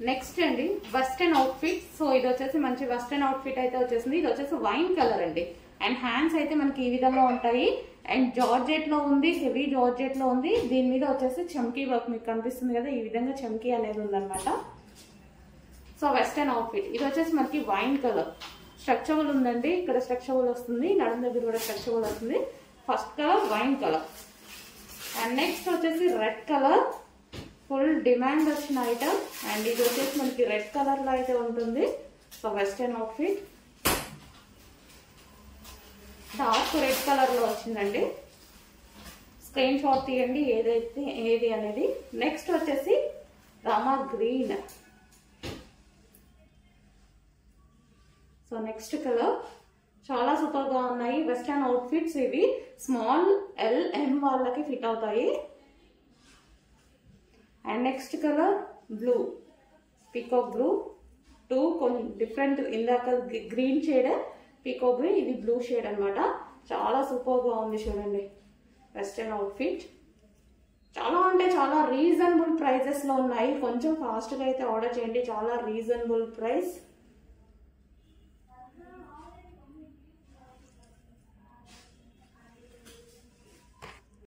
Next అండి western outfit. So ఇది వచ్చేసి మంచి వెస్టర్న్ అవుట్ఫిట్ అయితే వచ్చేసింది. ఇది వచ్చేసి వైన్ కలర్ అండి. అండ్ హ్యాండ్స్ అయితే మనకి ఈ విధంగా ఉంటాయి. అండ్ జార్జెట్ లో ఉంది, హెవీ జార్జెట్ లో ఉంది. దీని మీద వచ్చేసి చమ్కీ వర్క్ మీకు కనిపిస్తుంది కదా, ఈ విధంగా చమ్కీ అనేది ఉందన్నమాట. సో వెస్టర్న్ అవుట్ఫిట్ ఇది వచ్చేసి మనకి వైన్ కలర్. స్ట్రక్చరబుల్ ఉందండి, ఇక్కడ స్ట్రక్చరబుల్ వస్తుంది, నడుం దగ్గర కూడా స్ట్రక్చరబుల్ వస్తుంది. First colour wine colour. And next వచ్చేసి రెడ్ కలర్, ఫుల్ డిమాండ్ వచ్చిన ఐటమ్. అండ్ ఇది వచ్చేసి మనకి రెడ్ కలర్ లో అయితే ఉంటుంది. So western outfit dark red colour లో వచ్చిందండి. స్క్రీన్ షాట్ తీయండి ఏదైతే ఏది అనేది. నెక్స్ట్ వచ్చేసి Rama green. So next colour చాలా సూపర్ గా ఉన్నాయి వెస్టర్న్ అవుట్ఫిట్స్. ఇవి స్మాల్ LM వాళ్ళకి ఫిట్ అవుతాయి. And next colour blue, peacock blue. Two కొన్ని డిఫరెంట్, ఇందాక గ్రీన్ షేడ్ పీకాక్ గ్రీన్, ఇది బ్లూ షేడ్ అనమాట. చాలా సూపర్ గా ఉంది చూడండి వెస్టర్న్ అవుట్ఫిట్. చాలా అంటే చాలా రీజనబుల్ ప్రైజెస్ లో ఉన్నాయి. కొంచెం ఫాస్ట్ గా అయితే ఆర్డర్ చేయండి, చాలా రీజనబుల్ ప్రైస్.